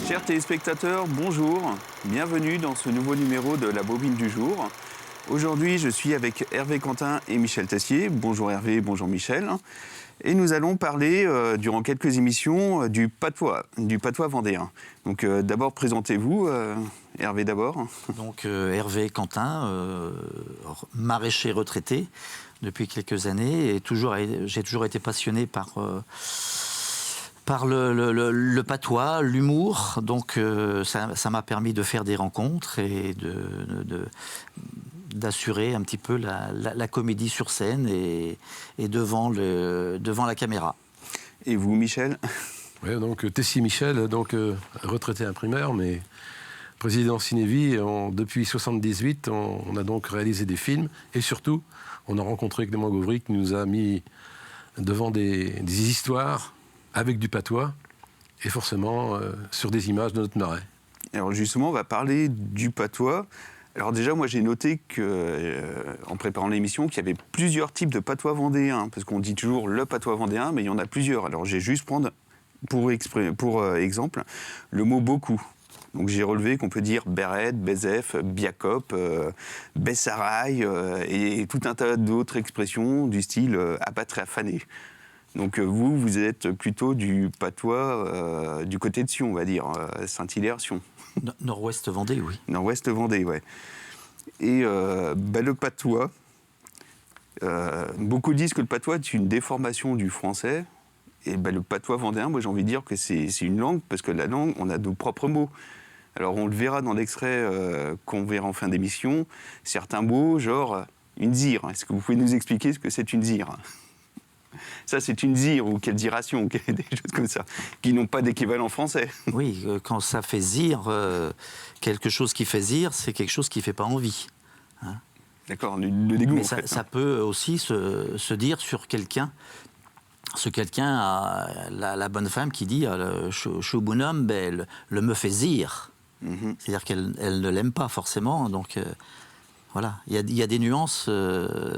Chers téléspectateurs, bonjour, bienvenue dans ce nouveau numéro de la Bobine du jour. Aujourd'hui, je suis avec Hervé Quentin et Michel Tessier. Bonjour Hervé, bonjour Michel. Et nous allons parler, durant quelques émissions, du patois vendéen. Donc d'abord, présentez-vous, Hervé d'abord. Donc Hervé Quentin, maraîcher retraité depuis quelques années, et j'ai toujours été passionné par le patois, l'humour. Donc ça m'a permis de faire des rencontres et d'assurer un petit peu la comédie sur scène et devant la caméra. Et vous, Michel? Oui, donc Tessier Michel, donc retraité imprimeur, mais président Cinévie. Depuis 1978, on a donc réalisé des films et surtout, on a rencontré Clément Gauvry qui nous a mis devant des histoires avec du patois et forcément sur des images de notre marais. Alors justement, on va parler du patois. Alors déjà, moi j'ai noté en préparant l'émission qu'il y avait plusieurs types de patois vendéens, parce qu'on dit toujours le patois vendéen, mais il y en a plusieurs. Alors j'ai juste prendre pour exemple le mot beaucoup. Donc j'ai relevé qu'on peut dire Bérette, Bézef, Biacop, Bessaraï et tout un tas d'autres expressions du style abattre et affaner. Donc vous êtes plutôt du patois du côté de Sion, on va dire, Saint-Hilaire-Sion. Nord-Ouest Vendée, oui. Nord-Ouest Vendée, ouais. Et le patois, beaucoup disent que le patois est une déformation du français. Et le patois vendéen, moi j'ai envie de dire que c'est une langue, parce que la langue, on a nos propres mots. Alors on le verra dans l'extrait qu'on verra en fin d'émission, certains mots, genre une zire. Est-ce que vous pouvez nous expliquer ce que c'est une zire? Ça, c'est une zire ou quelle ziration, des choses comme ça, qui n'ont pas d'équivalent français. Oui, quand ça fait zire, quelque chose qui fait zire, c'est quelque chose qui ne fait pas envie. Hein. D'accord, le dégoût. Mais ça peut aussi se dire sur quelqu'un. Ce quelqu'un a la bonne femme qui dit « chou bonhomme, le me fait zire ». C'est-à-dire qu'elle ne l'aime pas forcément, donc voilà. Il y a des nuances,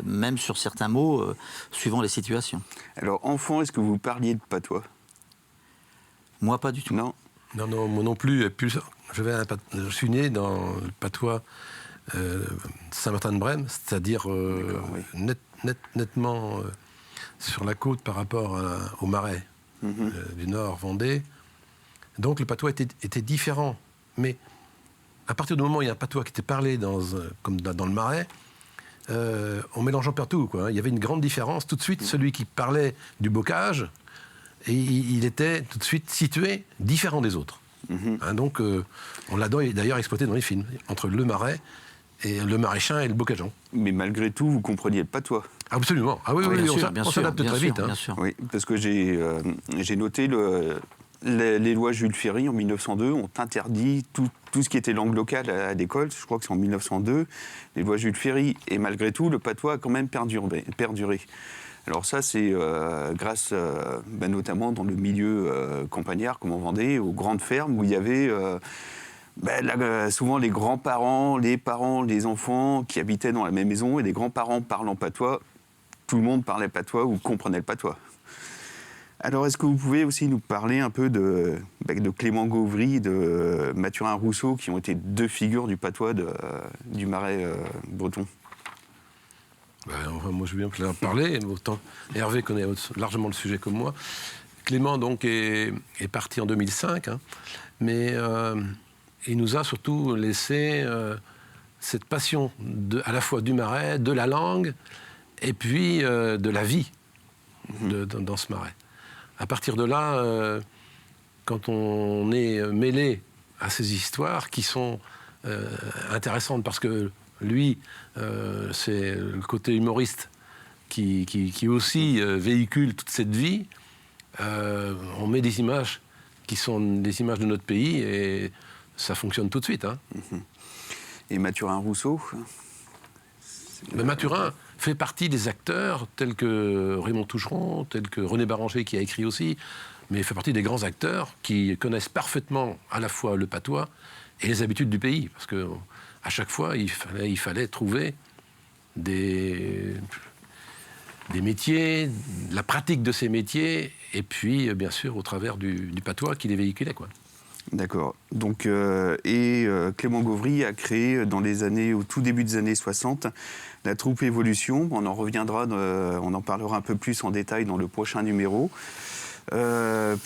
même sur certains mots, suivant les situations. Alors, enfant, est-ce que vous parliez de patois? Moi, pas du tout. Non, moi non plus. Je suis né dans le patois Saint-Martin-de-Brême, c'est-à-dire oui. nettement sur la côte par rapport au marais du Nord, Vendée. Donc le patois était différent. Mais à partir du moment où il y a un patois qui était parlé comme dans le marais, en mélangeant partout, quoi. Il y avait une grande différence. Tout de suite, celui qui parlait du bocage, et il était tout de suite situé différent des autres. Hein, donc on l'a d'ailleurs exploité dans les films, entre le marais, et le maraîchin et le bocageon. Mais malgré tout, vous compreniez le patois? Absolument. Ah oui, on s'adapte très vite. Bien sûr. Oui, parce que j'ai noté les lois Jules Ferry en 1902 ont interdit tout ce qui était langue locale à l'école. Je crois que c'est en 1902. Les lois Jules Ferry. Et malgré tout, le patois a quand même perduré. Alors ça, c'est grâce, notamment dans le milieu campagnard, comme en Vendée, aux grandes fermes où il y avait souvent les grands-parents, les parents, les enfants qui habitaient dans la même maison, et les grands-parents parlant patois. Tout le monde parlait patois ou comprenait le patois. Alors, est-ce que vous pouvez aussi nous parler un peu de Clément Gauvry et de Mathurin Rousseau, qui ont été deux figures du patois du marais breton? Moi, je veux bien en parler. Autant Hervé connaît largement le sujet comme moi. Clément, donc, est parti en 2005, hein, mais il nous a surtout laissé cette passion à la fois du marais, de la langue, et puis de la vie dans ce marais. À partir de là, quand on est mêlé à ces histoires qui sont intéressantes, parce que lui, c'est le côté humoriste qui aussi véhicule toute cette vie, on met des images qui sont des images de notre pays et ça fonctionne tout de suite. Hein. Et Mathurin Rousseau? Mathurin fait partie des acteurs tels que Raymond Toucheron, tels que René Baranger qui a écrit aussi, mais il fait partie des grands acteurs qui connaissent parfaitement à la fois le patois et les habitudes du pays, parce que à chaque fois il fallait trouver des métiers, la pratique de ces métiers, et puis bien sûr au travers du patois qui les véhiculait, quoi. D'accord. Donc, Clément Gauvry a créé au tout début des années 60 la troupe Évolution. On en reviendra, on en parlera un peu plus en détail dans le prochain numéro.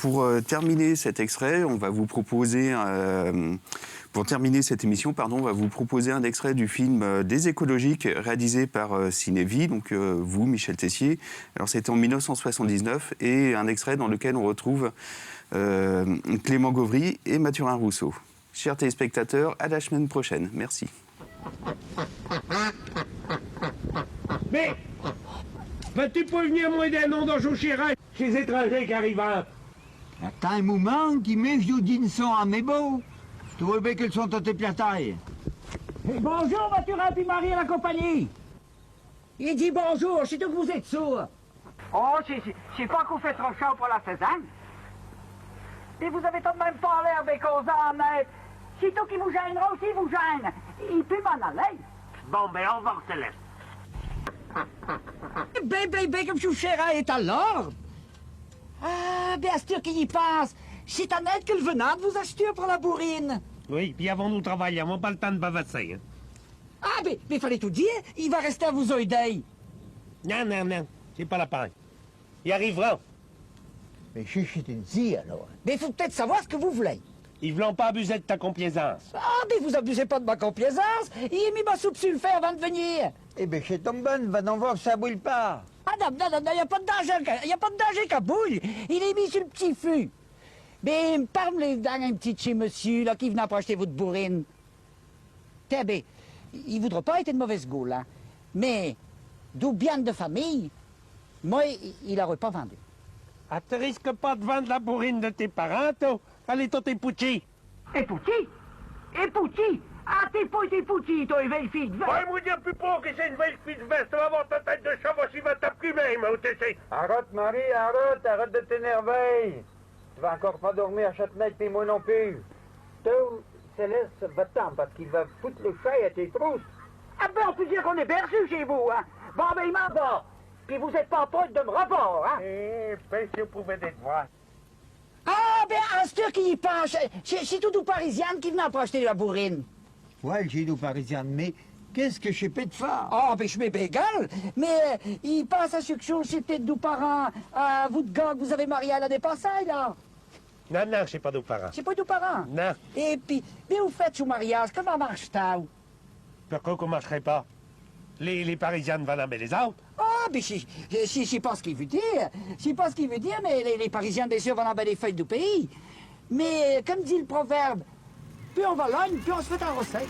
Pour terminer cet extrait, on va vous proposer, pour terminer cette émission, on va vous proposer un extrait du film Des écologiques réalisé par Cinévie, donc vous, Michel Tessier. Alors c'était en 1979 et un extrait dans lequel on retrouve Clément Gauvry et Mathurin Rousseau. Chers téléspectateurs, à la semaine prochaine. Merci. Mais vas-tu pas venir m'aider un nom dans Chouchirat chez les étrangers qui arrivent? Attends un moment, qui met Jodine sont à mes beaux. Tu vois bien qu'elles sont à tes platailles. Bonjour, Mathurin puis Marie et la compagnie. Il dit bonjour, c'est tout que vous êtes sourds. Oh, c'est pas qu'on fait trop chaud pour la saison. Et vous avez tout de même pas l'air des causes en net. C'est tout qui vous gênera aussi, vous gêne. Il peut m'en aller. Bon, ben, on va se laisser. Ben, comme Chouchirat est à l'ordre. Ah, bien sûr qu'il y passe. C'est un aide que le venant vous assure pour la bourrine. Oui, puis avant nous travailler, on n'a pas le temps de bavasser. Hein. Ah, mais fallait tout dire, il va rester à vous aider. Non, c'est pas la peine. Il arrivera. Mais je te dis alors. Mais il faut peut-être savoir ce que vous voulez. Ils ne voulont pas abuser de ta complaisance. Ah, mais vous abusez pas de ma complaisance. Il a mis ma soupe sur le fer avant de venir. Eh bien, chez ton bonne, va d'en voir, ça brûle pas. Ah non, il n'y a pas de danger, il n'y a pas de danger qu'à bouille. Il est mis sur le petit fût. Mais parle dans un petit chez monsieur, là, qui venait pour acheter votre bourrine. Tiens, ben, il ne voudra pas être de mauvaise goût, là. Mais, d'où bien de famille, moi, il n'aurait pas vendu. Ah, tu risques pas de vendre la bourrine de tes parents, toi? Allez, toi, t'es pouchi. Et Pouti? Ah, t'es pas été Pouti, toi, vieille fille de Ouais, moi, dis plus pas que c'est une belle fille de veste. Tu vas voir ta tête de chat, va s'y va t'appeler même, au TC. Arrête, Marie, arrête de t'énerver. Tu vas encore pas dormir à Châtenay, puis moi non plus. Toi, Céleste, va-t'en, parce qu'il va foutre le chat à tes trousses. Ah ben, on peut dire qu'on est berçu chez vous, hein? Bon, ben, il m'en va. Puis vous êtes pas pote de me rapport, hein? Eh, ben, si vous pouvez être voir. Ah, ben, en ce qui y pense, c'est tout ou parisienne qui venait pour acheter la bourrine. Ouais, j'ai nous parisiens, mais qu'est-ce que je sais pas de faire? Ah, ben, je m'ébégale. Mais il pense à ce que chose, c'est peut-être nos parents, à vous de gars que vous avez marié à la dépassaille, là. Non, je sais pas nos parents. C'est pas nos parents. Non. Et puis, mais vous faites ce mariage, comment marche-t-il? Pourquoi qu'on marcherait pas? Les Parisiennes vont amener les autres. Ah, mais c'est pas ce qu'il veut dire. C'est pas ce qu'il veut dire, mais les Parisiens, bien sûr, vont en bas les feuilles du pays. Mais, comme dit le proverbe, plus on va logne, plus on se fait en recette.